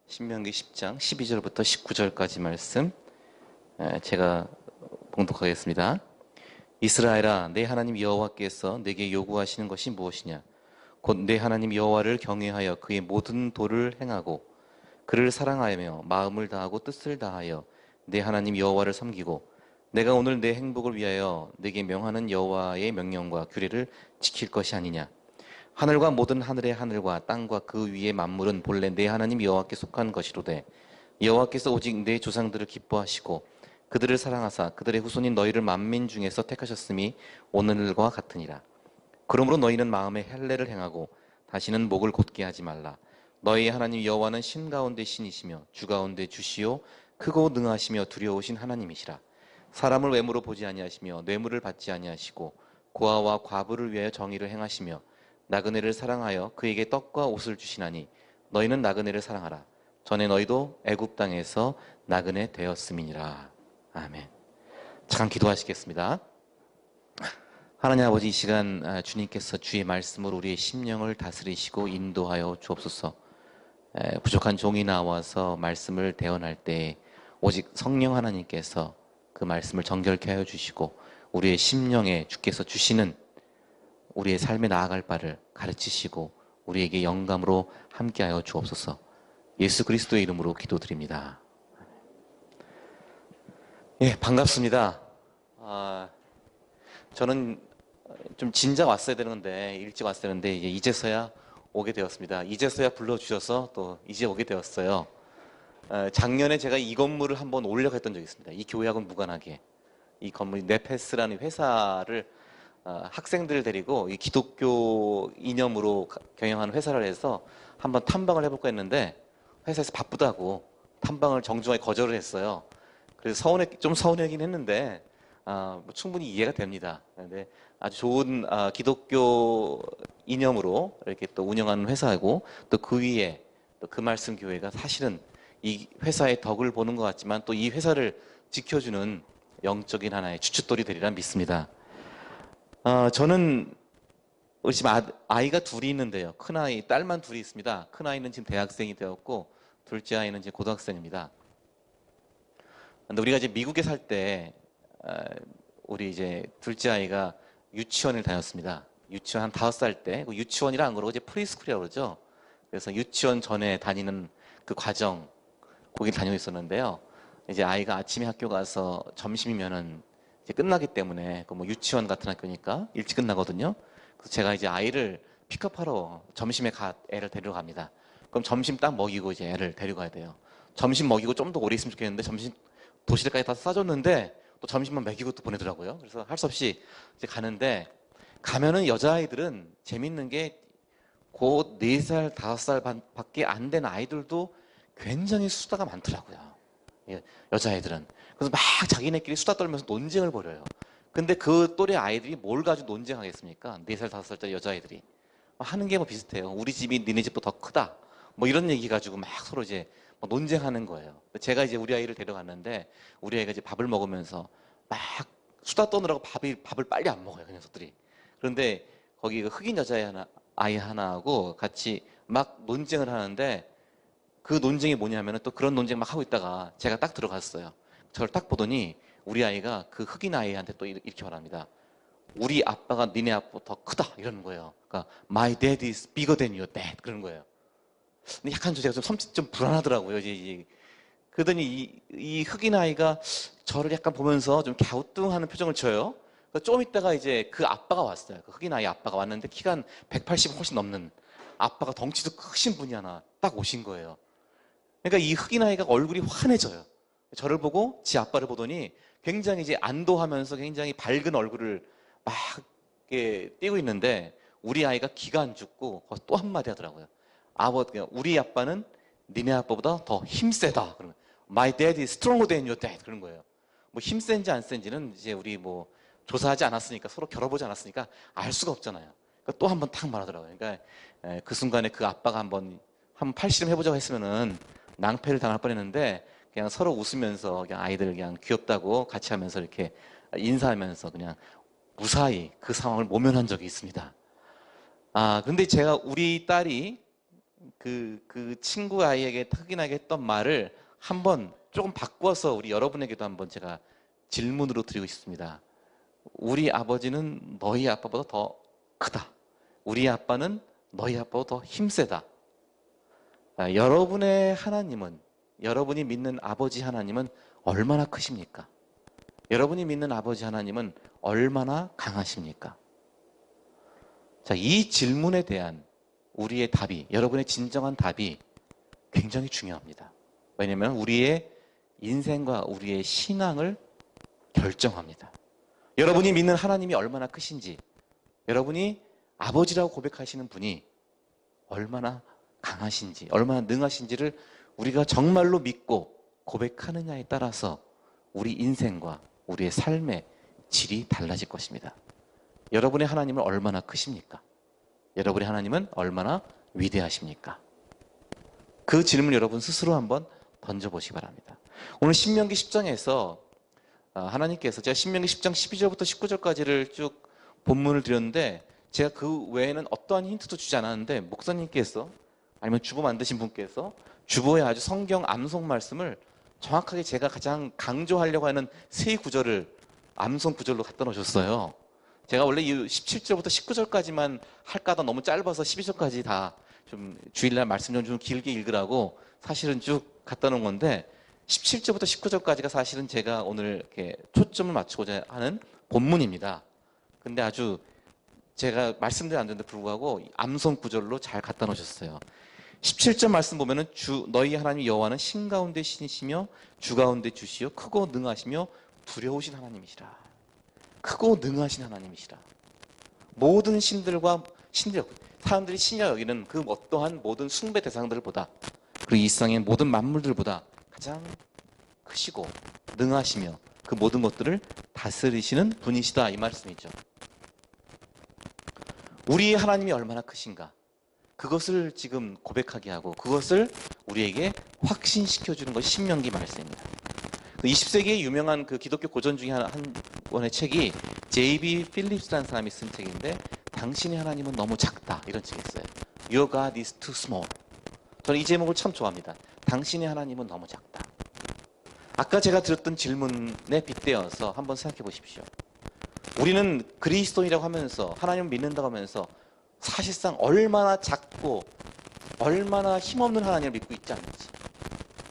신명기 10장 12절부터 19절까지 말씀 제가 봉독하겠습니다. 이스라엘아, 내 하나님 여호와께서 내게 요구하시는 것이 무엇이냐? 곧 내 하나님 여호와를 경외하여 그의 모든 도를 행하고 그를 사랑하며 마음을 다하고 뜻을 다하여 내 하나님 여호와를 섬기고 내가 오늘 내 행복을 위하여 내게 명하는 여호와의 명령과 규례를 지킬 것이 아니냐? 하늘과 모든 하늘의 하늘과 땅과 그 위의 만물은 본래 내 하나님 여호와께 속한 것이로되 여호와께서 오직 내 조상들을 기뻐하시고 그들을 사랑하사 그들의 후손인 너희를 만민 중에서 택하셨음이 오늘과 같으니라. 그러므로 너희는 마음에 헬례를 행하고 다시는 목을 곧게 하지 말라. 너희의 하나님 여호와는 신 가운데 신이시며 주 가운데 주시요 크고 능하시며 두려우신 하나님이시라. 사람을 외모로 보지 아니하시며 뇌물을 받지 아니하시고 고아와 과부를 위하여 정의를 행하시며 나그네를 사랑하여 그에게 떡과 옷을 주시나니 너희는 나그네를 사랑하라. 전에 너희도 애굽 땅에서 나그네 되었음이니라. 아멘. 잠깐 기도하시겠습니다. 하나님 아버지, 이 시간 주님께서 주의 말씀으로 우리의 심령을 다스리시고 인도하여 주옵소서. 부족한 종이 나와서 말씀을 대언할 때 오직 성령 하나님께서 그 말씀을 정결케 하여 주시고 우리의 심령에 주께서 주시는 우리의 삶에 나아갈 바를 가르치시고 우리에게 영감으로 함께하여 주옵소서. 예수 그리스도의 이름으로 기도드립니다. 반갑습니다. 저는 좀 진작 왔어야 되는데 일찍 왔어야 되는데 이제서야 오게 되었습니다. 이제서야 불러주셔서 또 이제 오게 되었어요. 작년에 제가 이 건물을 한번 오려고 했던 적이 있습니다. 이 교회하고는 무관하게 이 건물 네페스라는 회사를 학생들 데리고 이 기독교 이념으로 경영하는 회사를 해서 한번 탐방을 해볼까 했는데 회사에서 바쁘다고 탐방을 정중하게 거절을 했어요. 그래서 좀 서운하긴 했는데 뭐 충분히 이해가 됩니다. 근데 아주 좋은 기독교 이념으로 이렇게 또 운영하는 회사이고 또 그 위에 또 그 말씀 교회가 사실은 이 회사의 덕을 보는 것 같지만 또 이 회사를 지켜주는 영적인 하나의 주춧돌이 되리라 믿습니다. 저는 우리 지금 아이가 둘이 있는데요. 큰아이, 딸만 둘이 있습니다. 큰아이는 지금 대학생이 되었고 둘째 아이는 지금 고등학생입니다. 근데 우리가 이제 미국에 살 때 우리 이제 둘째 아이가 유치원을 다녔습니다. 유치원 한 5살 때, 유치원이라 안 그러고 이제 프리스쿨이라고 그러죠. 그래서 유치원 전에 다니는 그 과정, 거기 다니고 있었는데요. 이제 아이가 아침에 학교 가서 점심이면은 이제 끝나기 때문에 그 뭐 유치원 같은 학교니까 일찍 끝나거든요. 그래서 제가 이제 아이를 픽업하러 점심에 애를 데리러 갑니다. 그럼 점심 딱 먹이고 이제 애를 데려가야 돼요. 점심 먹이고 좀 더 오래 있으면 좋겠는데 점심 도시락까지 다 싸줬는데 또 점심만 먹이고 또 보내더라고요. 그래서 할 수 없이 이제 가는데 가면은 여자아이들은 재밌는 게 곧 4살, 5살 밖에 안 된 아이들도 굉장히 수다가 많더라고요. 여자아이들은. 그래서 막 자기네끼리 수다 떨면서 논쟁을 벌여요. 근데 그 또래 아이들이 뭘 가지고 논쟁하겠습니까? 4살, 5살짜리 여자아이들이. 하는 게 뭐 비슷해요. 우리 집이 니네 집보다 더 크다. 뭐 이런 얘기 가지고 막 서로 이제 논쟁하는 거예요. 제가 이제 우리 아이를 데려갔는데 우리 아이가 이제 밥을 먹으면서 막 수다 떠느라고 밥을 빨리 안 먹어요. 그 녀석들이. 그런데 거기 그 흑인 아이 하나하고 같이 막 논쟁을 하는데 그 논쟁이 뭐냐면은 또 그런 논쟁 막 하고 있다가 제가 딱 들어갔어요. 저를 딱 보더니 우리 아이가 그 흑인 아이한테 또 이렇게 말합니다. 우리 아빠가 니네 아빠보다 더 크다 이러는 거예요. 그러니까 my dad is bigger than your dad 그러는 거예요. 근데 약간 제가 좀 섬찟 좀 불안하더라고요. 그러더니 이 흑인 아이가 저를 약간 보면서 좀 갸우뚱하는 표정을 쳐요. 좀 있다가 이제 그 아빠가 왔어요. 그 흑인 아이 아빠가 왔는데 키가 한 180 훨씬 넘는 아빠가 덩치도 크신 분이 하나 딱 오신 거예요. 그러니까 이 흑인 아이가 얼굴이 환해져요. 저를 보고 지 아빠를 보더니 굉장히 이제 안도하면서 굉장히 밝은 얼굴을 막 이렇게 띄고 있는데 우리 아이가 기가 안 죽고 또 한마디 하더라고요. 우리 아빠는 니네 아빠보다 더 힘세다. 그러면 My dad is stronger than your dad. 그런 거예요. 뭐 힘센지 안 센지는 이제 우리 뭐 조사하지 않았으니까 서로 겨뤄보지 않았으니까 알 수가 없잖아요. 그러니까 또 한 번 탁 말하더라고요. 그러니까 그 순간에 그 아빠가 한번 팔씨름 해보자고 했으면은 낭패를 당할 뻔했는데 그냥 서로 웃으면서 그냥 아이들 그냥 귀엽다고 같이 하면서 이렇게 인사하면서 그냥 무사히 그 상황을 모면한 적이 있습니다. 근데 제가 우리 딸이 그 친구 아이에게 특이하게 했던 말을 한번 조금 바꿔서 우리 여러분에게도 한번 제가 질문으로 드리고 싶습니다. 우리 아버지는 너희 아빠보다 더 크다. 우리 아빠는 너희 아빠보다 더 힘세다. 여러분의 하나님은, 여러분이 믿는 아버지 하나님은 얼마나 크십니까? 여러분이 믿는 아버지 하나님은 얼마나 강하십니까? 자, 이 질문에 대한 우리의 답이, 여러분의 진정한 답이 굉장히 중요합니다. 왜냐하면 우리의 인생과 우리의 신앙을 결정합니다. 여러분이 믿는 하나님이 얼마나 크신지, 여러분이 아버지라고 고백하시는 분이 얼마나 강하신지, 얼마나 능하신지를 우리가 정말로 믿고 고백하느냐에 따라서 우리 인생과 우리의 삶의 질이 달라질 것입니다. 여러분의 하나님은 얼마나 크십니까? 여러분의 하나님은 얼마나 위대하십니까? 그 질문 여러분 스스로 한번 던져보시기 바랍니다. 오늘 신명기 10장에서 하나님께서, 제가 신명기 10장 12절부터 19절까지를 쭉 본문을 드렸는데 제가 그 외에는 어떠한 힌트도 주지 않았는데 목사님께서 아니면 주보 만드신 분께서 주보에 아주 성경 암송 말씀을 정확하게 제가 가장 강조하려고 하는 세 구절을 암송 구절로 갖다 놓으셨어요. 제가 원래 이 17절부터 19절까지만 할까 하다 너무 짧아서 12절까지 다 좀 주일날 말씀 좀 길게 읽으라고 사실은 쭉 갖다 놓은 건데 17절부터 19절까지가 사실은 제가 오늘 이렇게 초점을 맞추고자 하는 본문입니다. 근데 아주 제가 말씀드린 안 되는데 불구하고 암송 구절로 잘 갖다 놓으셨어요. 17절 말씀 보면은 너희 하나님 여호와는 신 가운데 신이시며 주 가운데 주시요 크고 능하시며 두려우신 하나님이시라. 크고 능하신 하나님이시라. 모든 신들, 사람들이 신이라 여기는 그 어떠한 모든 숭배 대상들보다, 그리고 이 세상의 모든 만물들보다 가장 크시고 능하시며 그 모든 것들을 다스리시는 분이시다, 이 말씀이죠. 우리 하나님이 얼마나 크신가, 그것을 지금 고백하게 하고 그것을 우리에게 확신시켜주는 것이 신명기 말씀입니다. 20세기의 유명한 그 기독교 고전 중에 한 권의 책이 J.B. 필립스라는 사람이 쓴 책인데, 당신의 하나님은 너무 작다, 이런 책이 있어요. Your God is too small. 저는 이 제목을 참 좋아합니다. 당신의 하나님은 너무 작다. 아까 제가 드렸던 질문에 빗대어서 한번 생각해 보십시오. 우리는 그리스도인이라고 하면서, 하나님을 믿는다고 하면서 사실상 얼마나 작고 얼마나 힘없는 하나님을 믿고 있지 않는지,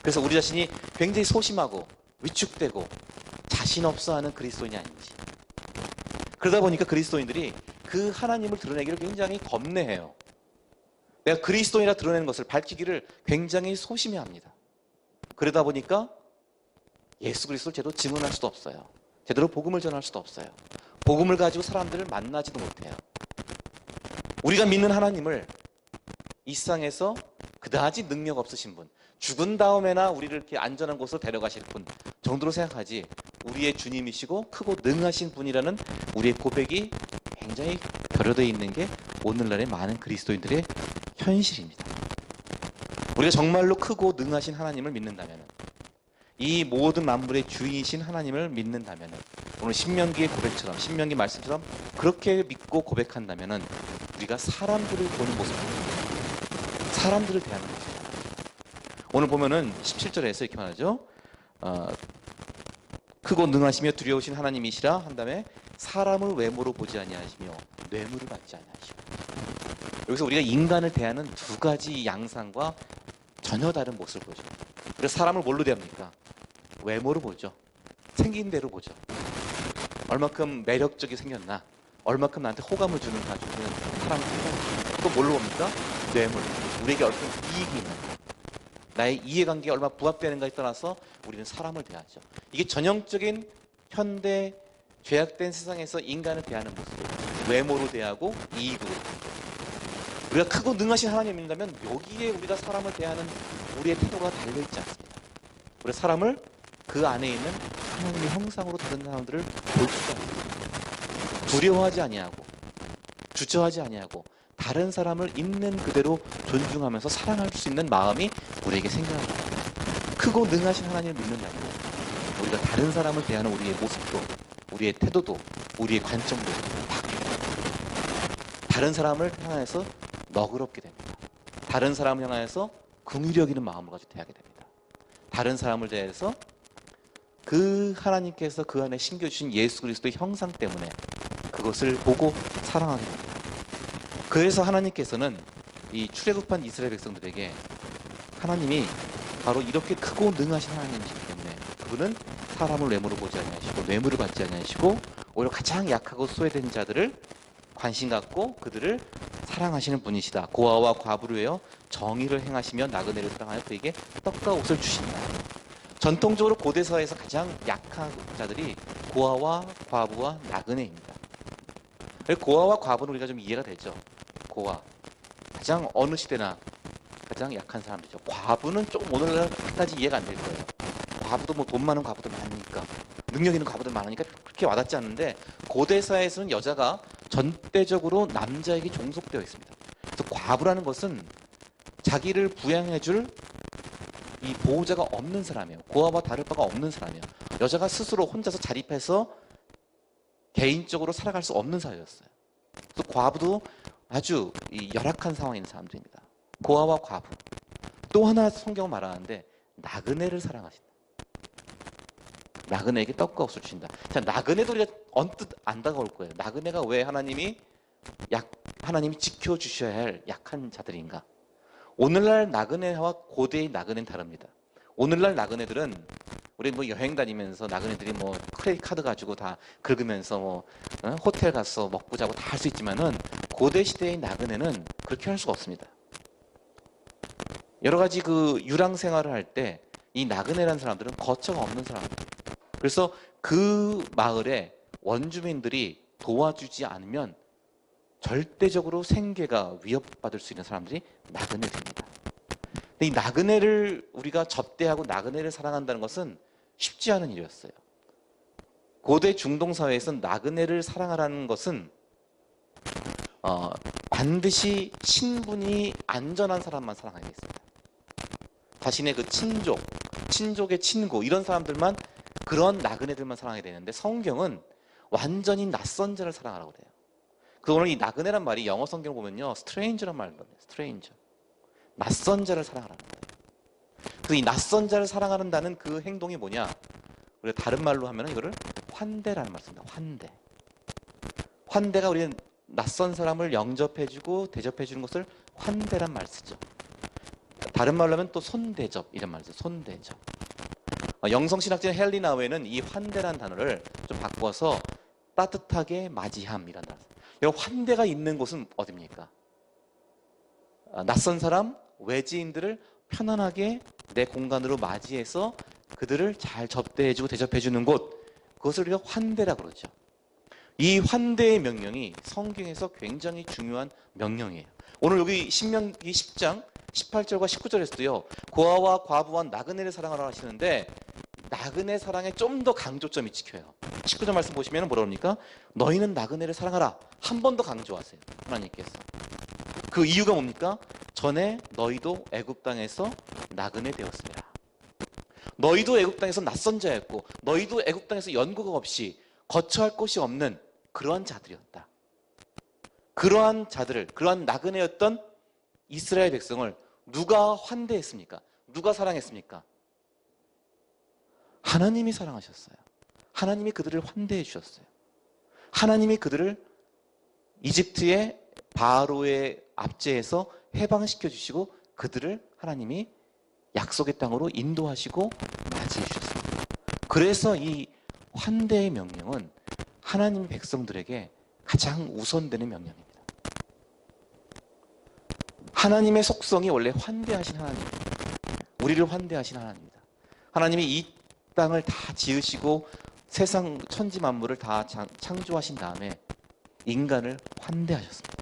그래서 우리 자신이 굉장히 소심하고 위축되고 자신 없어하는 그리스도인이 아닌지, 그러다 보니까 그리스도인들이 그 하나님을 드러내기를 굉장히 겁내해요. 내가 그리스도인이라 드러내는 것을 밝히기를 굉장히 소심해합니다. 그러다 보니까 예수 그리스도를 제대로 증언할 수도 없어요. 제대로 복음을 전할 수도 없어요. 복음을 가지고 사람들을 만나지도 못해요. 우리가 믿는 하나님을 이 세상에서 그다지 능력 없으신 분, 죽은 다음에나 우리를 이렇게 안전한 곳으로 데려가실 분 정도로 생각하지, 우리의 주님이시고 크고 능하신 분이라는 우리의 고백이 굉장히 결여되어 있는 게 오늘날의 많은 그리스도인들의 현실입니다. 우리가 정말로 크고 능하신 하나님을 믿는다면, 이 모든 만물의 주인이신 하나님을 믿는다면, 오늘 신명기의 고백처럼, 신명기 말씀처럼 그렇게 믿고 고백한다면 우리가 사람들을 보는 모습, 사람들을 대하는 모습. 오늘 보면은 17절에서 이렇게 말하죠. 크고 능하시며 두려우신 하나님이시라 한 다음에 사람을 외모로 보지 아니하시며 뇌물을 받지 아니하시고. 여기서 우리가 인간을 대하는 두 가지 양상과 전혀 다른 모습을 보죠. 우리가 사람을 뭘로 대합니까? 외모로 보죠. 생긴 대로 보죠. 얼마큼 매력적이 생겼나, 얼마큼 나한테 호감을 주는 사람을 보죠. 또 뭘로 봅니까? 뇌물. 우리에게 어떤 이익이 있는가, 나의 이해관계가 얼마나 부합되는가에 따라서 우리는 사람을 대하죠. 이게 전형적인 현대 죄악된 세상에서 인간을 대하는 모습을 외모로 대하고 이익으로 대하죠. 우리가 크고 능하신 하나님을 믿는다면 여기에 우리가 사람을 대하는 우리의 태도가 달려있지 않습니다. 우리가 사람을 그 안에 있는 하나님의 형상으로 다른 사람들을 볼 수가 없습니다. 두려워하지 아니하고 주저하지 아니하고 다른 사람을 있는 그대로 존중하면서 사랑할 수 있는 마음이 우리에게 생겨납니다. 크고 능하신 하나님을 믿는다면 우리가 다른 사람을 대하는 우리의 모습도, 우리의 태도도, 우리의 관점도 바뀝니다. 다른 사람을 향해서 너그럽게 됩니다. 다른 사람을 향하여서 긍휼히 여기는 마음을 가지고 대하게 됩니다. 다른 사람을 대해서 그 하나님께서 그 안에 심겨주신 예수 그리스도의 형상 때문에 그것을 보고 사랑하게 됩니다. 그래서 하나님께서는 이 출애굽한 이스라엘 백성들에게 하나님이 바로 이렇게 크고 능하신 하나님이시기 때문에 그분은 사람을 뇌물로 보지 아니하시고 뇌물을 받지 아니하시고 오히려 가장 약하고 소외된 자들을 관심 갖고 그들을 사랑하시는 분이시다. 고아와 과부를 위하여 정의를 행하시며 나그네를 사랑하여 그에게 떡과 옷을 주신다. 전통적으로 고대사회에서 가장 약한 자들이 고아와 과부와 나그네입니다. 고아와 과부는 우리가 좀 이해가 되죠. 고아, 가장 어느 시대나 가장 약한 사람들이죠. 과부는 조금 오늘날까지 이해가 안 될 거예요. 과부도 뭐 돈 많은 과부도 많으니까, 능력 있는 과부도 많으니까 그렇게 와닿지 않는데, 고대사회에서는 여자가 전대적으로 남자에게 종속되어 있습니다. 그래서 과부라는 것은 자기를 부양해줄 이 보호자가 없는 사람이에요. 고아와 다를 바가 없는 사람이에요. 여자가 스스로 혼자서 자립해서 개인적으로 살아갈 수 없는 사회였어요. 그래서 과부도 아주 열악한 상황에 있는 사람들입니다. 고아와 과부. 또 하나 성경은 말하는데 나그네를 사랑하신다. 나그네에게 떡과 옷을 주신다. 자, 나그네도 우리가 언뜻 안 다가올 거예요. 나그네가 왜 하나님이 지켜주셔야 할 약한 자들인가? 오늘날 나그네와 고대의 나그네는 다릅니다. 오늘날 나그네들은 우리 뭐 여행 다니면서 나그네들이 뭐 크레딧 카드 가지고 다 긁으면서 뭐 호텔 가서 먹고 자고 다 할 수 있지만은 고대 시대의 나그네는 그렇게 할 수가 없습니다. 여러 가지 그 유랑 생활을 할 때 이 나그네라는 사람들은 거처가 없는 사람들. 그래서 그 마을에 원주민들이 도와주지 않으면 절대적으로 생계가 위협받을 수 있는 사람들이 나그네들입니다. 근데 이 나그네를 우리가 접대하고 나그네를 사랑한다는 것은 쉽지 않은 일이었어요. 고대 중동 사회에서는 나그네를 사랑하라는 것은 반드시 신분이 안전한 사람만 사랑하게 했습니다. 자신의 그 친족의 친구 이런 사람들만 그런 나그네들만 사랑하게 되는데 성경은 완전히 낯선 자를 사랑하라고 그래요. 그래서 오늘 이 나그네란 말이 영어 성경 보면요 strange란 말로 해요. stranger. 낯선 자를 사랑하라는 거예요. 그래서 이 낯선 자를 사랑한다는 그 행동이 뭐냐? 우리가 다른 말로 하면 이거를 환대라는 말 씁니다. 환대. 환대가 우리는 낯선 사람을 영접해주고 대접해주는 것을 환대란 말 쓰죠. 다른 말로 하면 또 손대접 이런 말 쓰죠. 손대접. 영성신학자인 헨리 나우에는 이 환대란 단어를 좀 바꿔서 따뜻하게 맞이함이라는 단어. 여러분 환대가 있는 곳은 어디입니까? 낯선 사람, 외지인들을 편안하게 내 공간으로 맞이해서 그들을 잘 접대해주고 대접해주는 곳, 그것을 우리가 환대라고 그러죠. 이 환대의 명령이 성경에서 굉장히 중요한 명령이에요. 오늘 여기 신명기 10장 18절과 19절에서도요 고아와 과부와 나그네를 사랑하라 하시는데 나그네 사랑에 좀 더 강조점이 찍혀요. 19절 말씀 보시면 뭐라 그럽니까? 너희는 나그네를 사랑하라. 한 번 더 강조하세요. 하나님께서. 그 이유가 뭡니까? 전에 너희도 애굽 땅에서 나그네 되었습니다. 너희도 애굽 땅에서 낯선 자였고 너희도 애굽 땅에서 연고가 없이 거처할 곳이 없는 그러한 자들이었다. 그러한 자들을, 그러한 나그네였던 이스라엘 백성을 누가 환대했습니까? 누가 사랑했습니까? 하나님이 사랑하셨어요. 하나님이 그들을 환대해 주셨어요. 하나님이 그들을 이집트의 바로의 압제에서 해방시켜 주시고 그들을 하나님이 약속의 땅으로 인도하시고 맞이해 주셨습니다. 그래서 이 환대의 명령은 하나님 백성들에게 가장 우선되는 명령입니다. 하나님의 속성이 원래 환대하신 하나님입니다. 우리를 환대하신 하나님입니다. 하나님이 이 땅을 다 지으시고 세상 천지 만물을 다 창조하신 다음에 인간을 환대하셨습니다.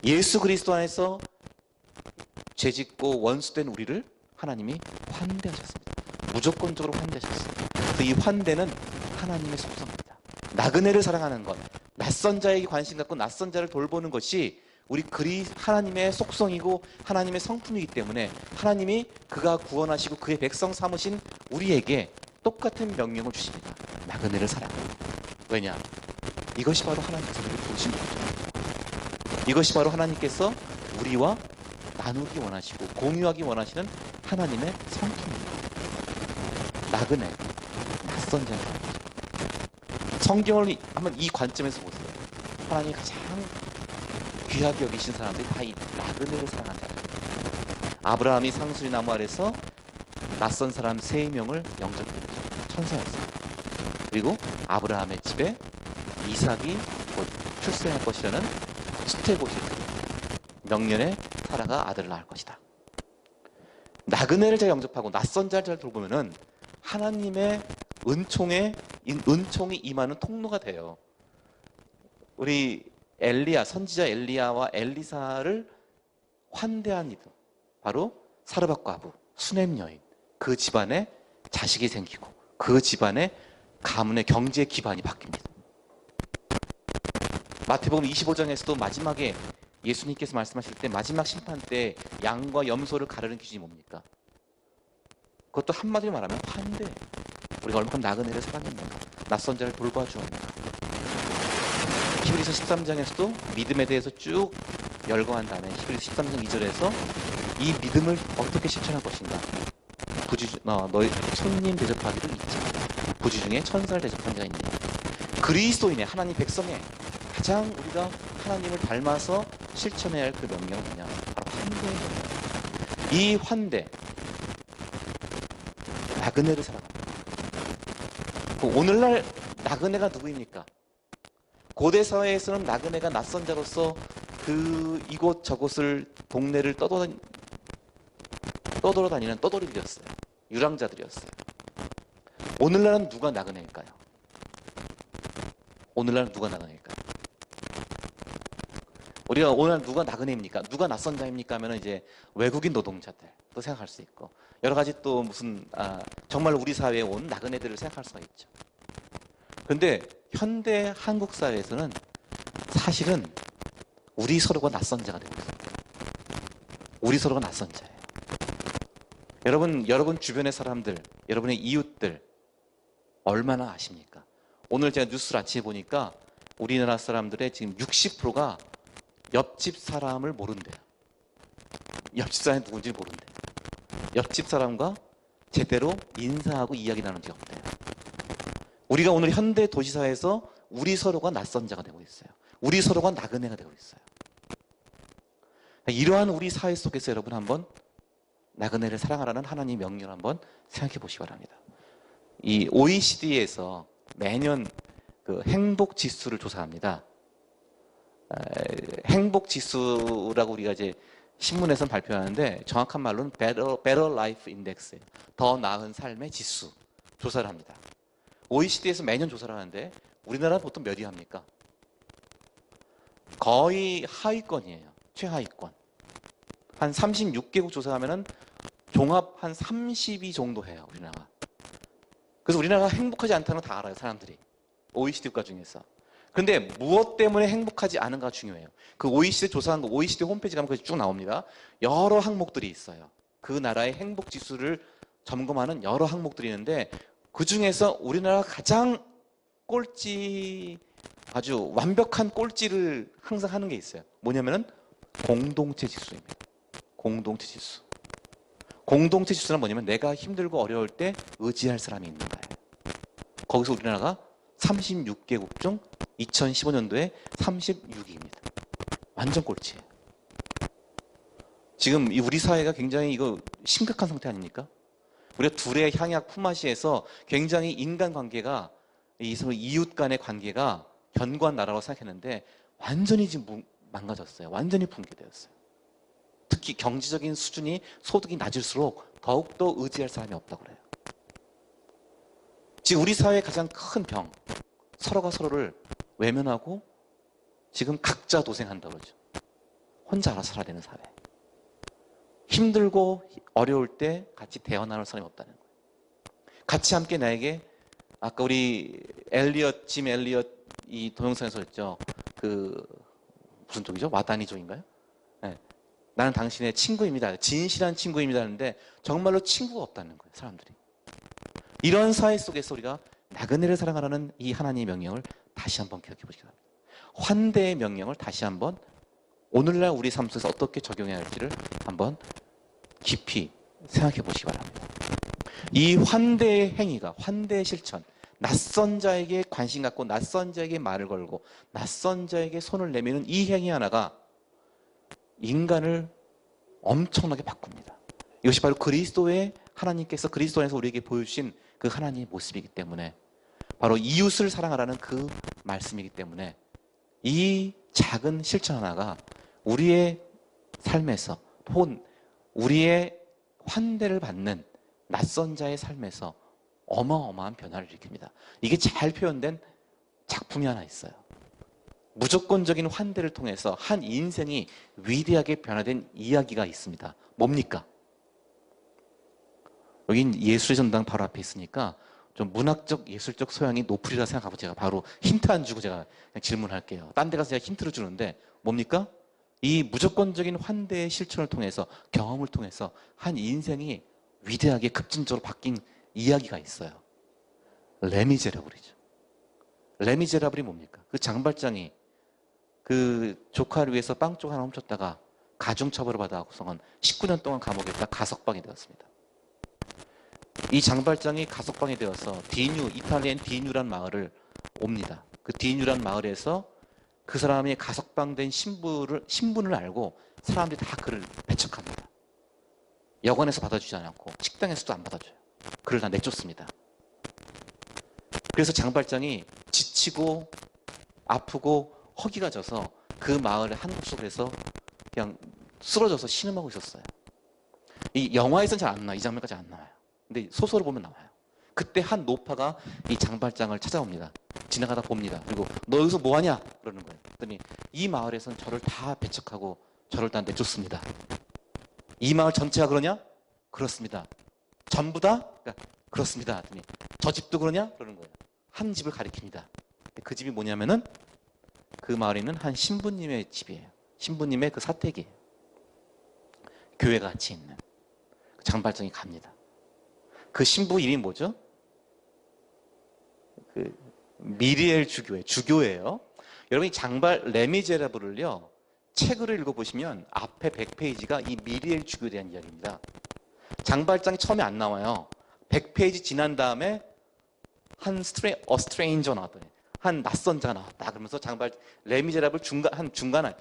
예수 그리스도 안에서 죄짓고 원수된 우리를 하나님이 환대하셨습니다. 무조건적으로 환대하셨습니다. 그래서 이 환대는 하나님의 속성입니다. 나그네를 사랑하는 것, 낯선 자에게 관심 갖고 낯선 자를 돌보는 것이 우리 하나님의 속성이고 하나님의 성품이기 때문에 하나님이 그가 구원하시고 그의 백성 삼으신 우리에게 똑같은 명령을 주십니다. 나그네를 사랑하라. 왜냐? 이것이 바로 하나님께서 우리를 부르신 거죠. 이것이 바로 하나님께서 우리와 나누기 원하시고 공유하기 원하시는 하나님의 성품입니다. 나그네, 낯선 자를 사랑하죠. 성경을 한번 이 관점에서 보세요. 하나님이 가장 귀하게 여기신 사람들이 다 이 나그네를 사랑한 자들. 아브라함이 상수리 나무 아래서 낯선 사람 3명을 영접했죠. 천사였어요. 그리고 아브라함의 집에 이삭이 곧 출생할 것이라는 수태봇이 명년에 사라가 아들을 낳을 것이다. 나그네를 잘 영접하고 낯선 자를 잘 돌보면은 하나님의 은총이 임하는 통로가 돼요. 우리 엘리야, 선지자 엘리야와 엘리사를 환대한 이들, 바로 사르밧 과부, 수넴 여인, 그 집안에 자식이 생기고 그 집안에 가문의 경제 기반이 바뀝니다. 마태복음 25장에서도 마지막에 예수님께서 말씀하실 때 마지막 심판 때 양과 염소를 가르는 기준이 뭡니까? 그것도 한마디로 말하면 환대. 우리가 얼마큼 나그네를 사랑했는가, 낯선 자를 돌봐주었는가. 히브리서 13장에서도 믿음에 대해서 쭉 열거한 다음에 히브리서 13장 2절에서 이 믿음을 어떻게 실천할 것인가. 너희 손님 대접하기를 잊지 마라. 부지 중에 천사를 대접한 자가 있느냐. 그리스도인의 하나님 백성의 가장 우리가 하나님을 닮아서 실천해야 할 그 명령은 뭐냐? 바로 환대의 명령. 이 환대, 나그네를 사랑합니다. 오늘날 나그네가 누구입니까? 고대 사회에서는 나그네가 낯선 자로서 그 이곳 저곳을 동네를 떠돌아다니는 떠돌이들이었어요. 유랑자들이었어요. 오늘날은 누가 나그네일까요? 오늘날은 누가 나그네일까요? 우리가 오늘 누가 나그네입니까? 누가 낯선 자입니까? 하면 이제 외국인 노동자들도 생각할 수 있고 여러 가지 또 무슨 정말 우리 사회에 온 나그네들을 생각할 수가 있죠. 그런데 현대 한국 사회에서는 사실은 우리 서로가 낯선 자가 되고 있습니다. 우리 서로가 낯선 자예요. 여러분 주변의 사람들, 여러분의 이웃들 얼마나 아십니까? 오늘 제가 뉴스를 아침에 보니까 우리나라 사람들의 지금 60%가 옆집 사람을 모른대요. 옆집 사람이 누군지 모른대요. 옆집 사람과 제대로 인사하고 이야기 나눈 적이 없대요. 우리가 오늘 현대 도시사회에서 우리 서로가 낯선 자가 되고 있어요. 우리 서로가 나그네가 되고 있어요. 이러한 우리 사회 속에서 여러분 한번 나그네를 사랑하라는 하나님의 명령을 한번 생각해 보시기 바랍니다. 이 OECD에서 매년 그 행복 지수를 조사합니다. 행복 지수라고 우리가 이제 신문에서 발표하는데 정확한 말로는 Better Life Index예요. 더 나은 삶의 지수 조사를 합니다. OECD에서 매년 조사를 하는데 우리나라 보통 몇 위 합니까? 거의 하위권이에요. 최하위권. 한 36개국 조사하면은 종합 한 30위 정도 해요, 우리나라가. 그래서 우리나라가 행복하지 않다는 거 다 알아요, 사람들이. OECD 국가 중에서. 근데 무엇 때문에 행복하지 않은가가 중요해요. 그 OECD 조사한 거, OECD 홈페이지 가면 그게 쭉 나옵니다. 여러 항목들이 있어요. 그 나라의 행복 지수를 점검하는 여러 항목들이 있는데 그 중에서 우리나라가 가장 꼴찌, 아주 완벽한 꼴찌를 항상 하는 게 있어요. 뭐냐면은 공동체 지수입니다. 공동체 지수. 공동체 지수는 뭐냐면 내가 힘들고 어려울 때 의지할 사람이 있는 거예요. 거기서 우리나라가 36개국 중 2015년도에 36위입니다. 완전 꼴찌예요. 지금 우리 사회가 굉장히 이거 심각한 상태 아닙니까? 우리가 둘의 향약 품앗이에서 굉장히 인간관계가 이웃 간의 관계가 견고한 나라라고 생각했는데 완전히 지금 망가졌어요. 완전히 붕괴되었어요. 특히 경제적인 수준이 소득이 낮을수록 더욱더 의지할 사람이 없다고 그래요. 지금 우리 사회의 가장 큰 병, 서로가 서로를 외면하고 지금 각자 도생한다고 그러죠. 혼자 알아서 살아야 되는 사회. 힘들고 어려울 때 같이 대화 나눌 사람이 없다는 거예요. 같이 함께 나에게 아까 우리 짐 엘리엇 이 동영상에서 했죠. 그 무슨 쪽이죠? 와다니족인가요? 네. 나는 당신의 친구입니다. 진실한 친구입니다 하는데 정말로 친구가 없다는 거예요. 사람들이. 이런 사회 속에서 우리가 나그네를 사랑하라는 이 하나님의 명령을 다시 한번 기억해 보시기 바랍니다. 환대의 명령을 다시 한번 오늘날 우리 삶 속에서 어떻게 적용해야 할지를 한번 깊이 생각해 보시기 바랍니다. 이 환대의 행위가, 환대의 실천, 낯선 자에게 관심 갖고 낯선 자에게 말을 걸고 낯선 자에게 손을 내미는 이 행위 하나가 인간을 엄청나게 바꿉니다. 이것이 바로 그리스도의 하나님께서 그리스도 안에서 우리에게 보여주신 그 하나님의 모습이기 때문에, 바로 이웃을 사랑하라는 그 말씀이기 때문에 이 작은 실천 하나가 우리의 삶에서 혹은 우리의 환대를 받는 낯선 자의 삶에서 어마어마한 변화를 일으킵니다. 이게 잘 표현된 작품이 하나 있어요. 무조건적인 환대를 통해서 한 인생이 위대하게 변화된 이야기가 있습니다. 뭡니까? 여긴 예술의 전당 바로 앞에 있으니까 좀 문학적 예술적 소양이 높으리라 생각하고 제가 바로 힌트 안 주고 제가 그냥 질문할게요. 딴 데 가서 제가 힌트를 주는데 뭡니까? 이 무조건적인 환대의 실천을 통해서, 경험을 통해서 한 인생이 위대하게 급진적으로 바뀐 이야기가 있어요. 레미제라블이죠. 레미제라블이 뭡니까? 그 장발장이 그 조카를 위해서 빵 쪽 하나 훔쳤다가 가중처벌을 받아서는 19년 동안 감옥에 있다 가석방이 되었습니다. 이 장발장이 가석방이 되어서 디뉴, 이탈리아인 디뉴란 마을을 옵니다. 그 디뉴란 마을에서 그 사람이 가석방된 신분을 알고 사람들이 다 그를 배척합니다. 여관에서 받아주지 않았고 식당에서도 안 받아줘요. 그를 다 내쫓습니다. 그래서 장발장이 지치고 아프고 허기가 져서 그 마을의 한 구석에서 그냥 쓰러져서 신음하고 있었어요. 이 영화에서는 잘 안 나와요. 이 장면까지 안 나와요. 근데 소설을 보면 나와요. 그때 한 노파가 이 장발장을 찾아옵니다. 지나가다 봅니다. 그리고 너 여기서 뭐하냐? 그러는 거예요. 그랬더니 이 마을에서는 저를 다 배척하고 저를 다 내쫓습니다. 이 마을 전체가 그러냐? 그렇습니다. 전부 다? 그렇습니다. 그랬더니 저 집도 그러냐? 그러는 거예요. 한 집을 가리킵니다. 그 집이 뭐냐면은 그 마을에 있는 한 신부님의 집이에요. 신부님의 그 사택이에요. 교회가 같이 있는. 장발장이 갑니다. 그 신부 이름이 뭐죠? 그 미리엘 주교예요. 여러분이 장발 레미제라블을요, 책을 읽어보시면 앞에 100페이지가 이 미리엘 주교에 대한 이야기입니다. 장발장이 처음에 안 나와요. 100페이지 지난 다음에 한 스트레인저 나왔더니 한 낯선 자가 나왔다. 그러면서 레미제라블 중간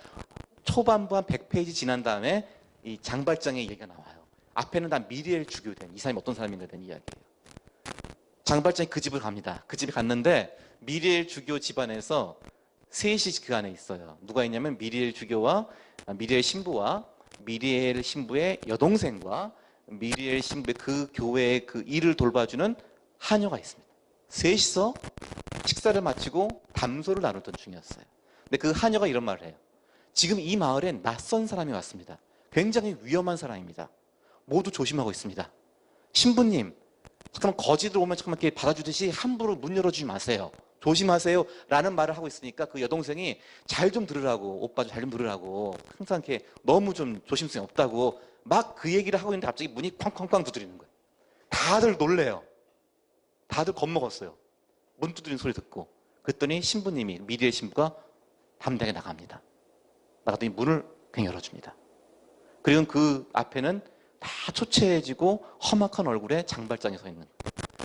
초반부 한 100페이지 지난 다음에 이 장발장의 얘기가 나와요. 앞에는 다 미리엘 주교에 대한, 이 사람이 어떤 사람인가에 대한 이야기예요. 장발장이 그 집을 갑니다. 그 집에 갔는데 미리엘 주교 집안에서 셋이 그 안에 있어요. 누가 있냐면 미리엘 주교와 미리엘 신부와 미리엘 신부의 여동생과 미리엘 신부의 그 교회의 그 일을 돌봐주는 하녀가 있습니다. 셋이서 식사를 마치고 담소를 나누던 중이었어요. 근데 그 하녀가 이런 말을 해요. 지금 이 마을엔 낯선 사람이 왔습니다. 굉장히 위험한 사람입니다. 모두 조심하고 있습니다. 신부님, 잠깐만 거지들 오면 잠깐만 이렇게 받아주듯이 함부로 문 열어주지 마세요. 조심하세요. 라는 말을 하고 있으니까 그 여동생이 잘 좀 들으라고, 오빠 잘 좀 들으라고, 항상 이렇게 너무 좀 조심성이 없다고 막 그 얘기를 하고 있는데 갑자기 문이 쾅쾅쾅 두드리는 거예요. 다들 놀래요. 다들 겁먹었어요. 문 두드리는 소리 듣고. 그랬더니 신부님이, 미리의 신부가 담대하게 나갑니다. 나갔더니 문을 그냥 열어줍니다. 그리고 그 앞에는 다 초췌해지고 험악한 얼굴에 장발장이 서 있는.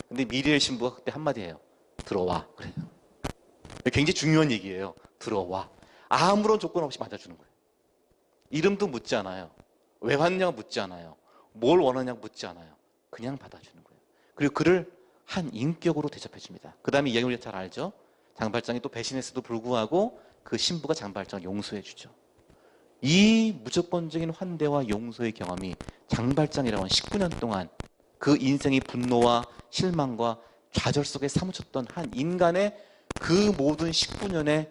근데 미리엘 신부가 그때 한마디 해요. 들어와. 그래요. 굉장히 중요한 얘기예요. 들어와. 아무런 조건 없이 맞아주는 거예요. 이름도 묻지 않아요. 왜 왔냐고 묻지 않아요. 뭘 원하냐고 묻지 않아요. 그냥 받아주는 거예요. 그리고 그를 한 인격으로 대접해 줍니다. 그 다음에 이야기 우리가 잘 알죠. 장발장이 또 배신했어도 불구하고 그 신부가 장발장을 용서해 주죠. 이 무조건적인 환대와 용서의 경험이 장발장이라고 하는 19년 동안 그 인생의 분노와 실망과 좌절 속에 사무쳤던 한 인간의 그 모든 19년의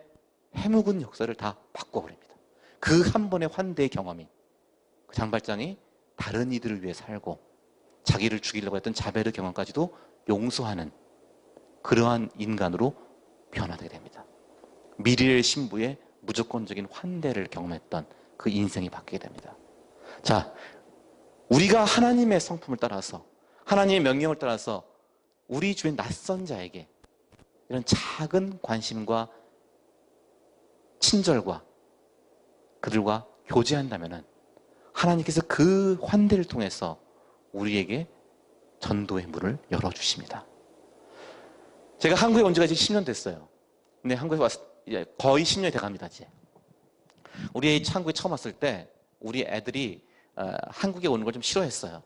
해묵은 역사를 다 바꿔버립니다. 그 한 번의 환대의 경험이 그 장발장이 다른 이들을 위해 살고 자기를 죽이려고 했던 자베르 경험까지도 용서하는 그러한 인간으로 변화되게 됩니다. 미리엘 신부의 무조건적인 환대를 경험했던 그 인생이 바뀌게 됩니다. 자, 우리가 하나님의 성품을 따라서, 하나님의 명령을 따라서 우리 주변 낯선 자에게 이런 작은 관심과 친절과 그들과 교제한다면은 하나님께서 그 환대를 통해서 우리에게 전도의 문을 열어주십니다. 제가 한국에 온 지가 이제 10년 됐어요. 근데 한국에 와서 이제 거의 10년이 돼갑니다, 이제. 우리 한국에 처음 왔을 때 우리 애들이 한국에 오는 걸 좀 싫어했어요.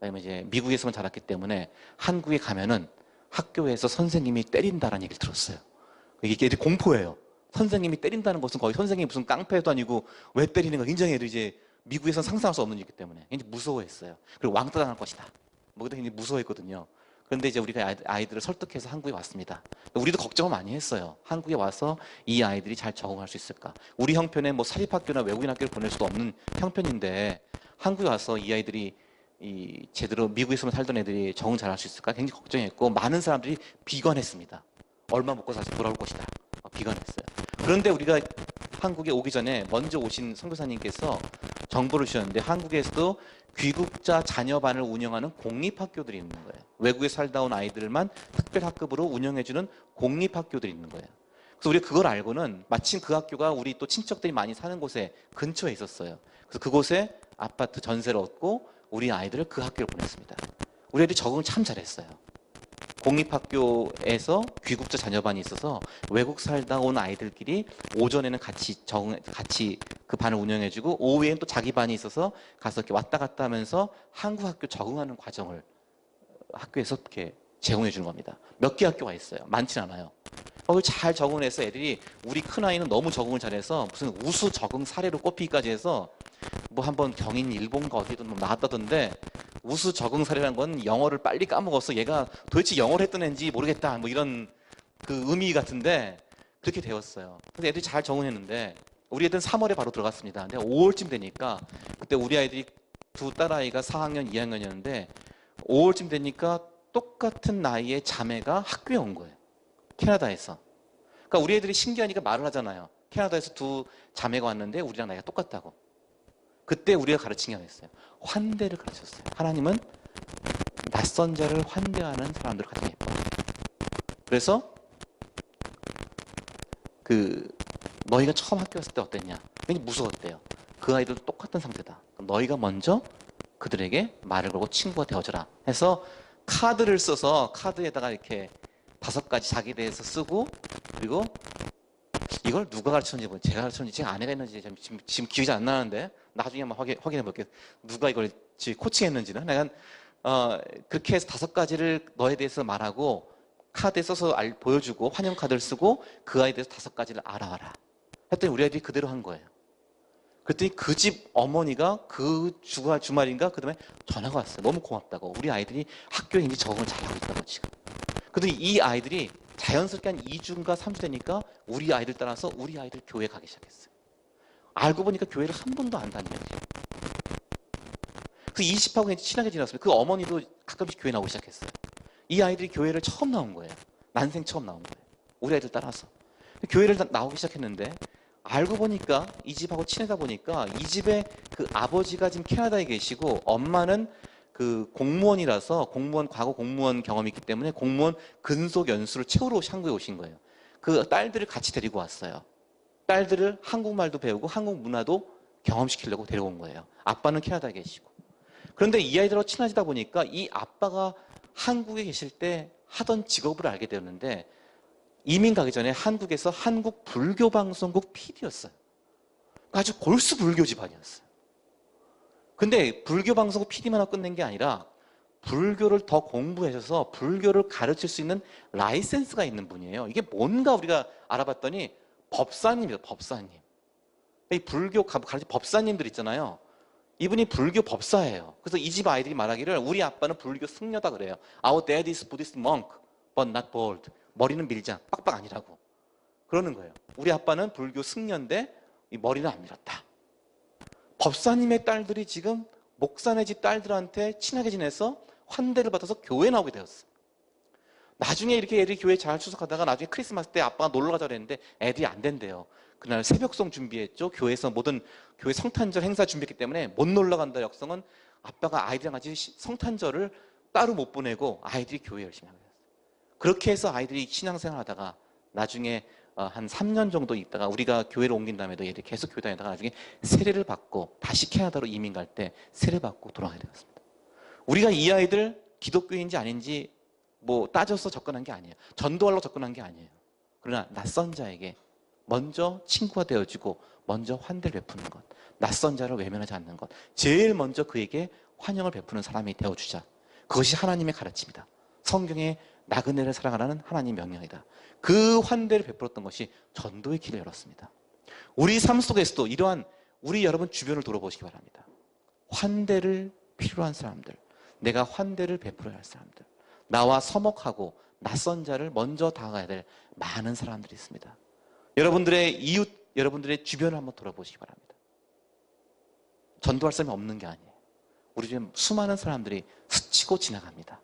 왜냐면 이제 미국에서만 자랐기 때문에 한국에 가면은 학교에서 선생님이 때린다라는 얘기를 들었어요. 이게 애들이 공포예요. 선생님이 때린다는 것은 거의 선생님이 무슨 깡패도 아니고 왜 때리는 거 굉장히 애들이 이제 미국에서는 상상할 수 없는 일이기 때문에 굉장히 무서워했어요. 그리고 왕따 당할 것이다. 뭐 굉장히 무서워했거든요. 그런데 이제 우리가 아이들을 설득해서 한국에 왔습니다. 우리도 걱정을 많이 했어요. 한국에 와서 이 아이들이 잘 적응할 수 있을까? 우리 형편에 뭐 사립학교나 외국인 학교를 보낼 수도 없는 형편인데 한국에 와서 이 아이들이 제대로 미국에서만 살던 애들이 적응 잘할 수 있을까? 굉장히 걱정했고 많은 사람들이 비관했습니다. 얼마 먹고 다시 돌아올 것이다. 비관했어요. 그런데 우리가 한국에 오기 전에 먼저 오신 선교사님께서 정보를 주셨는데 한국에서도 귀국자 자녀반을 운영하는 공립학교들이 있는 거예요. 외국에 살다 온 아이들만 특별학급으로 운영해주는 공립학교들이 있는 거예요. 그래서 우리가 그걸 알고는 마침 그 학교가 우리 또 친척들이 많이 사는 곳에 근처에 있었어요. 그래서 그곳에 아파트 전세를 얻고 우리 아이들을 그 학교를 보냈습니다. 우리 애들이 적응을 참 잘했어요. 공립학교에서 귀국자 자녀반이 있어서 외국 살다 온 아이들끼리 오전에는 같이 그 반을 운영해주고 오후에는 또 자기 반이 있어서 가서 이렇게 왔다 갔다 하면서 한국 학교 적응하는 과정을 학교에서 이렇게 제공해 주는 겁니다. 몇 개 학교가 있어요. 많진 않아요. 잘 적응을 해서 애들이 우리 큰아이는 너무 적응을 잘해서 무슨 우수 적응 사례로 꼽히기까지 해서 뭐 한번 경인 일본가 어디든 뭐 나왔다던데 우수 적응 사례라는 건 영어를 빨리 까먹어서 얘가 도대체 영어를 했던 애인지 모르겠다 뭐 이런 그 의미 같은데 그렇게 되었어요. 그래서 애들이 잘 적응했는데 우리 애들은 3월에 바로 들어갔습니다. 근데 5월쯤 되니까 그때 우리 아이들이 두 딸아이가 4학년, 2학년이었는데 5월쯤 되니까 똑같은 나이의 자매가 학교에 온 거예요. 캐나다에서. 그러니까 우리 애들이 신기하니까 말을 하잖아요. 캐나다에서 두 자매가 왔는데 우리랑 나이가 똑같다고. 그때 우리가 가르친 게 하나 있어요. 환대를 가르쳤어요. 하나님은 낯선 자를 환대하는 사람들을 가장 예뻐요. 그래서 너희가 처음 학교 갔을 때 어땠냐? 굉장히 무서웠대요. 그 아이들도 똑같은 상태다. 너희가 먼저 그들에게 말을 걸고 친구가 되어줘라 해서 카드를 써서 카드에다가 이렇게 5가지 자기에 대해서 쓰고 그리고 이걸 누가 가르쳤는지 제가 가르쳤는지 제 아내가 했는지 지금 기억이 안 나는데 나중에 한번 확인해 볼게요. 누가 이걸 코칭했는지는. 내가 그렇게 해서 5가지를 너에 대해서 말하고 카드에 써서 보여주고 환영 카드를 쓰고 그 아이에 대해서 5가지를 알아와라 했더니 우리 아이들이 그대로 한 거예요. 그랬더니 그 집 어머니가 그 주말인가 그 다음에 전화가 왔어요. 너무 고맙다고. 우리 아이들이 학교에 이제 적응을 잘하고 있다고 지금. 그랬더니 이 아이들이 자연스럽게 한 2주인가 3주 되니까 우리 아이들 따라서 우리 아이들 교회 가기 시작했어요. 알고 보니까 교회를 한 번도 안 다녀요. 그래서 20하고 친하게 지냈습니다. 그 어머니도 가끔씩 교회 나오기 시작했어요. 이 아이들이 교회를 처음 나온 거예요. 난생 처음 나온 거예요. 우리 아이들 따라서. 교회를 나오기 시작했는데 알고 보니까 이 집하고 친하다 보니까 이 집에 그 아버지가 지금 캐나다에 계시고 엄마는 그 공무원이라서 과거 공무원 경험이 있기 때문에 공무원 근속 연수를 채우러 한국에 오신 거예요. 그 딸들을 같이 데리고 왔어요. 딸들을 한국말도 배우고 한국 문화도 경험시키려고 데려온 거예요. 아빠는 캐나다에 계시고. 그런데 이 아이들하고 친해지다 보니까 이 아빠가 한국에 계실 때 하던 직업을 알게 되었는데 이민 가기 전에 한국에서 한국 불교방송국 PD였어요. 아주 골수 불교 집안이었어요. 근데 불교방송국 PD만 하고 끝낸 게 아니라 불교를 더 공부하셔서 불교를 가르칠 수 있는 라이센스가 있는 분이에요. 이게 뭔가 우리가 알아봤더니 법사님이에요. 법사님. 이 불교 가르치 법사님들 있잖아요. 이분이 불교 법사예요. 그래서 이 집 아이들이 말하기를 우리 아빠는 불교 승려다 그래요. Our dad is Buddhist monk, but not bold. 머리는 밀자, 빡빡 아니라고. 그러는 거예요. 우리 아빠는 불교 승려인데 이 머리는 안 밀었다. 법사님의 딸들이 지금 목사네 집 딸들한테 친하게 지내서 환대를 받아서 교회 나오게 되었어요. 나중에 이렇게 애들이 교회 잘 출석하다가 나중에 크리스마스 때 아빠가 놀러 가자고 그랬는데 애들이 안 된대요. 그날 새벽송 준비했죠. 교회에서 모든 교회 성탄절 행사 준비했기 때문에 못 놀러 간다 역성은 아빠가 아이들이랑 같이 성탄절을 따로 못 보내고 아이들이 교회 열심히 하게 됐어요. 그렇게 해서 아이들이 신앙생활 하다가 나중에 한 3년 정도 있다가 우리가 교회를 옮긴 다음에도 얘들이 계속 교회 다니다가 나중에 세례를 받고 다시 캐나다로 이민 갈 때 세례 받고 돌아가게 되었습니다. 우리가 이 아이들 기독교인지 아닌지 뭐 따져서 접근한 게 아니에요. 전도하려고 접근한 게 아니에요. 그러나 낯선 자에게 먼저 친구가 되어주고 먼저 환대를 베푸는 것, 낯선 자를 외면하지 않는 것, 제일 먼저 그에게 환영을 베푸는 사람이 되어주자. 그것이 하나님의 가르침이다. 성경의 나그네를 사랑하라는 하나님의 명령이다. 그 환대를 베풀었던 것이 전도의 길을 열었습니다. 우리 삶 속에서도 이러한 우리 여러분 주변을 돌아보시기 바랍니다. 환대를 필요한 사람들, 내가 환대를 베풀어야 할 사람들, 나와 서먹하고 낯선 자를 먼저 다가가야 될 많은 사람들이 있습니다. 여러분들의 이웃, 여러분들의 주변을 한번 돌아보시기 바랍니다. 전도할 사람이 없는 게 아니에요. 우리 주변 수많은 사람들이 스치고 지나갑니다.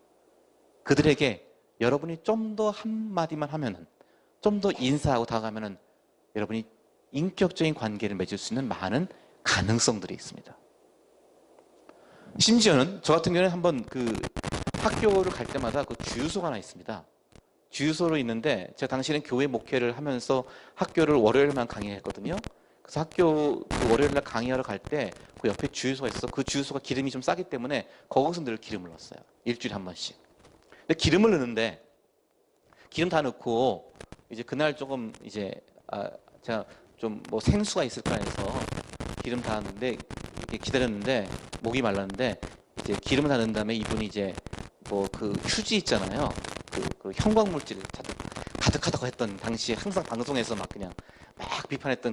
그들에게 여러분이 좀 더 한마디만 하면은, 좀 더 인사하고 다가가면은 여러분이 인격적인 관계를 맺을 수 있는 많은 가능성들이 있습니다. 심지어는 저 같은 경우는 한번 그 학교를 갈 때마다 그 주유소가 하나 있습니다. 주유소로 있는데 제가 당시에는 교회 목회를 하면서 학교를 월요일만 강의했거든요. 그래서 학교 그 월요일날 강의하러 갈 때 그 옆에 주유소가 있어서 그 주유소가 기름이 좀 싸기 때문에 거기서 늘 기름을 넣었어요. 일주일에 한 번씩. 근데 기름을 넣는데 기름 다 넣고 이제 그날 조금 이제 제가 좀 뭐 생수가 있을까 해서 기름 다 넣는데 기다렸는데 목이 말랐는데 이제 기름을 다 넣은 다음에 이분이 이제 뭐 그 휴지 있잖아요. 그 형광물질 가득하다고 했던 당시에 항상 방송에서 막 그냥 막 비판했던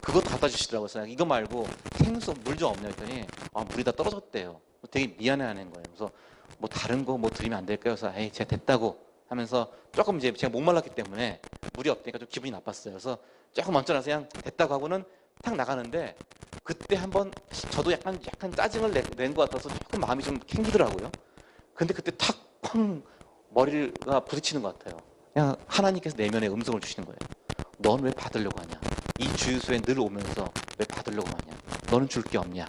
그것도 갖다 주시더라고요. 그래서 이거 말고 생수 물 좀 없냐 했더니 물이 다 떨어졌대요. 되게 미안해하는 거예요. 그래서 뭐 다른 거 뭐 드리면 안 될까요? 그래서 에이 제가 됐다고 하면서 조금 이제 제가 목말랐기 때문에 물이 없으니까 좀 기분이 나빴어요. 그래서 조금 얹혀놔서 그냥 됐다고 하고는 탁 나가는데 그때 한번 저도 약간 짜증을 낸 것 같아서 조금 마음이 좀 캥기더라고요. 근데 그때 탁 머리가 부딪히는 것 같아요. 그냥 하나님께서 내면에 음성을 주시는 거예요. 넌 왜 받으려고 하냐? 이 주유소에 늘 오면서 왜 받으려고 하냐? 너는 줄 게 없냐?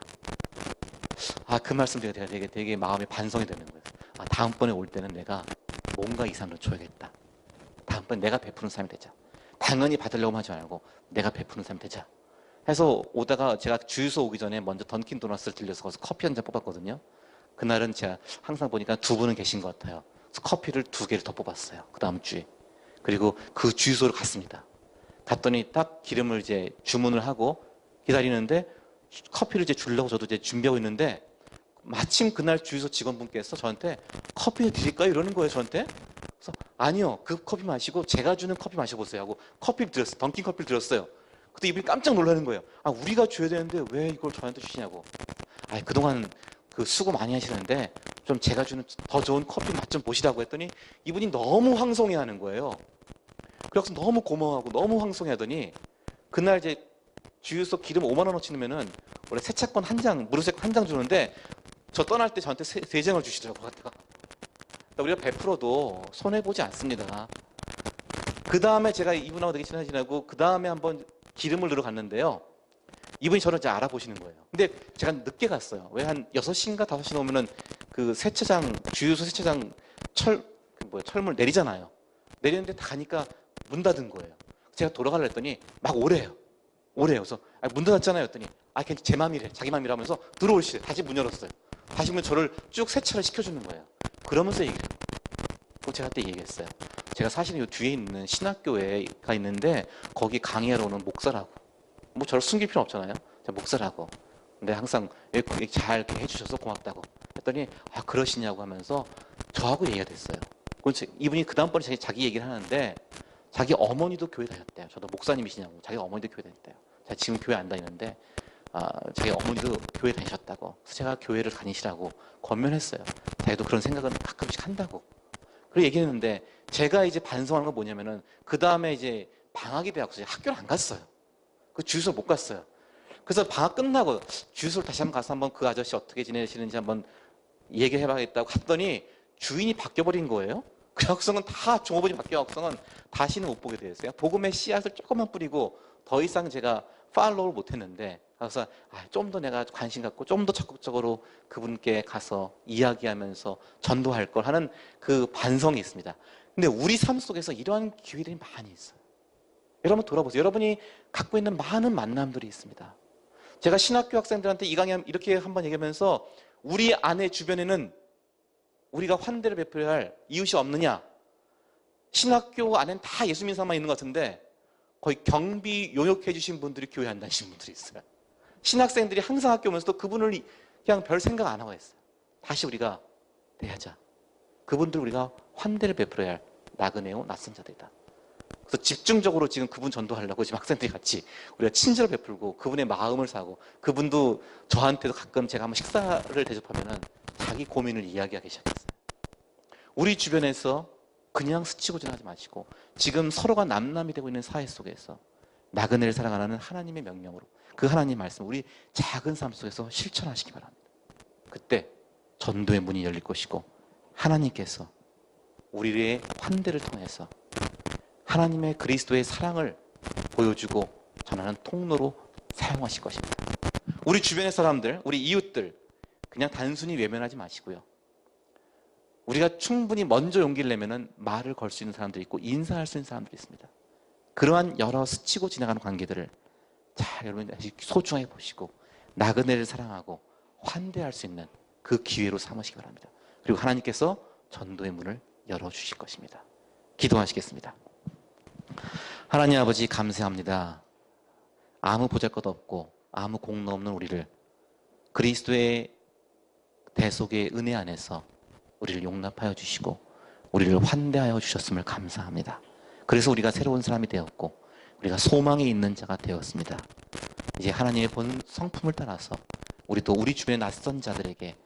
그 말씀 제가 되게 마음에 반성이 되는 거예요. 다음번에 올 때는 내가 뭔가 이상을 줘야겠다. 다음번에 내가 베푸는 사람이 되자. 당연히 받으려고 하지 말고 내가 베푸는 사람이 되자. 해서 오다가 제가 주유소 오기 전에 먼저 던킨 도넛을 들려서 거기서 커피 한 잔 뽑았거든요. 그날은 제가 항상 보니까 두 분은 계신 것 같아요. 그래서 커피를 2개를 더 뽑았어요. 그 다음 주에. 그리고 그 주유소를 갔습니다. 갔더니 딱 기름을 이제 주문을 하고 기다리는데 커피를 이제 주려고 저도 이제 준비하고 있는데 마침 그날 주유소 직원분께서 저한테 커피 드릴까요? 이러는 거예요, 저한테. 그래서 아니요, 그 커피 마시고 제가 주는 커피 마셔보세요 하고 커피를 드렸어요. 던킨 커피를 드렸어요. 그때 이분이 깜짝 놀라는 거예요. 우리가 줘야 되는데 왜 이걸 저한테 주시냐고. 그동안 그 수고 많이 하시는데 좀 제가 주는 더 좋은 커피 맛 좀 보시라고 했더니 이분이 너무 황송해 하는 거예요. 그래서 너무 고마워하고 너무 황송해 하더니 그날 이제 주유소 기름 5만 원어치 넣으면은 원래 세차권 한 장, 무료세권 한 장 주는데 저 떠날 때 저한테 3장을 주시더라고요. 그러니까 우리가 베풀어도 손해보지 않습니다. 그 다음에 제가 이분하고 되게 친하지고 그 다음에 한번 기름을 넣으러 갔는데요. 이분이 저를 이제 알아보시는 거예요. 근데 제가 늦게 갔어요. 왜 한 6시인가 5시 넘으면은 그 세차장, 주유소 세차장 철물 내리잖아요. 내리는데 다 가니까 문 닫은 거예요. 제가 돌아가려 했더니 막 오래요. 그래서 문 닫았잖아요. 했더니 괜히 제 맘이래. 자기 맘이라 하면서 들어오시래. 다시 문 열었어요. 다시 문 저를 쭉 세차를 시켜주는 거예요. 그러면서 얘기를 해요. 제가 그때 얘기했어요. 제가 사실은 이 뒤에 있는 신학교가 있는데 거기 강의하러 오는 목사라고. 뭐 저를 숨길 필요 없잖아요. 제가 목사라고. 근데 항상 잘 이렇게 해주셔서 고맙다고 했더니 그러시냐고 하면서 저하고 얘기가 됐어요. 이분이 그 다음번에 자기 얘기를 하는데 자기 어머니도 교회 다녔대요. 저도 목사님이시냐고. 자기 어머니도 교회 다녔대요. 제가 지금 교회 안 다니는데 자기 어머니도 교회 다니셨다고. 그래서 제가 교회를 다니시라고 권면했어요. 자기도 그런 생각은 가끔씩 한다고. 그리고 얘기했는데 제가 이제 반성하는 건 뭐냐면은 그 다음에 이제 방학이 돼서 학교를 안 갔어요. 그 주유소 못 갔어요. 그래서 방학 끝나고 주유소를 다시 한번 가서 한번 그 아저씨 어떻게 지내시는지 한번 얘기해봐야겠다고 갔더니 주인이 바뀌어버린 거예요. 그 학생은 다 종업원이 바뀌어 학생은 다시는 못 보게 되었어요. 복음의 씨앗을 조금만 뿌리고 더 이상 제가 팔로우를 못했는데 그래서 좀 더 내가 관심 갖고 좀 더 적극적으로 그분께 가서 이야기하면서 전도할 걸 하는 그 반성이 있습니다. 근데 우리 삶 속에서 이러한 기회들이 많이 있어요. 여러분 돌아보세요. 여러분이 갖고 있는 많은 만남들이 있습니다. 제가 신학교 학생들한테 이 강의 이렇게 한번 얘기하면서 우리 안에 주변에는 우리가 환대를 베풀어야 할 이웃이 없느냐? 신학교 안엔 다 예수 믿는 사람만 있는 것 같은데 거의 경비 용역해 주신 분들이 교회 안 다니신 분들이 있어요. 신학생들이 항상 학교 오면서도 그분을 그냥 별 생각 안 하고 했어요. 다시 우리가 대하자. 그분들 우리가 환대를 베풀어야 할 나그네요 낯선 자들이다. 그래서 집중적으로 지금 그분 전도하려고 지금 학생들이 같이 우리가 친절을 베풀고 그분의 마음을 사고, 그분도 저한테도 가끔 제가 한번 식사를 대접하면은 자기 고민을 이야기하기 시작했어요. 우리 주변에서 그냥 스치고 지나가지 마시고 지금 서로가 남남이 되고 있는 사회 속에서 나그네를 사랑하는 하나님의 명령으로 그 하나님 말씀 우리 작은 삶 속에서 실천하시기 바랍니다. 그때 전도의 문이 열릴 것이고 하나님께서 우리의 환대를 통해서 하나님의 그리스도의 사랑을 보여주고 전하는 통로로 사용하실 것입니다. 우리 주변의 사람들, 우리 이웃들 그냥 단순히 외면하지 마시고요. 우리가 충분히 먼저 용기를 내면은 말을 걸 수 있는 사람들이 있고 인사할 수 있는 사람들이 있습니다. 그러한 여러 스치고 지나가는 관계들을 잘 여러분 소중하게 보시고 나그네를 사랑하고 환대할 수 있는 그 기회로 삼으시기 바랍니다. 그리고 하나님께서 전도의 문을 열어주실 것입니다. 기도하시겠습니다. 하나님 아버지 감사합니다. 아무 보잘것 없고 아무 공로 없는 우리를 그리스도의 대속의 은혜 안에서 우리를 용납하여 주시고 우리를 환대하여 주셨음을 감사합니다. 그래서 우리가 새로운 사람이 되었고 우리가 소망이 있는 자가 되었습니다. 이제 하나님의 본 성품을 따라서 우리도 우리 주변의 낯선 자들에게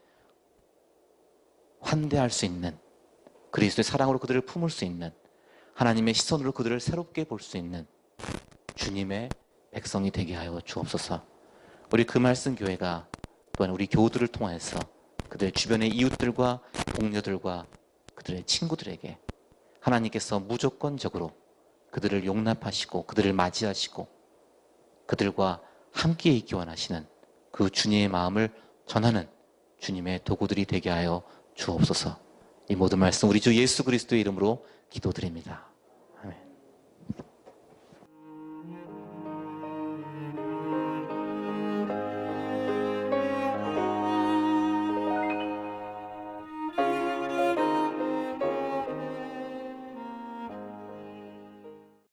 환대할 수 있는, 그리스도의 사랑으로 그들을 품을 수 있는, 하나님의 시선으로 그들을 새롭게 볼 수 있는 주님의 백성이 되게 하여 주옵소서. 우리 그 말씀 교회가 또한 우리 교우들을 통해서 그들 주변의 이웃들과 동료들과 그들의 친구들에게 하나님께서 무조건적으로 그들을 용납하시고 그들을 맞이하시고 그들과 함께 있기 원하시는 그 주님의 마음을 전하는 주님의 도구들이 되게 하여 주옵소서. 이 모든 말씀 우리 주 예수 그리스도의 이름으로 기도드립니다.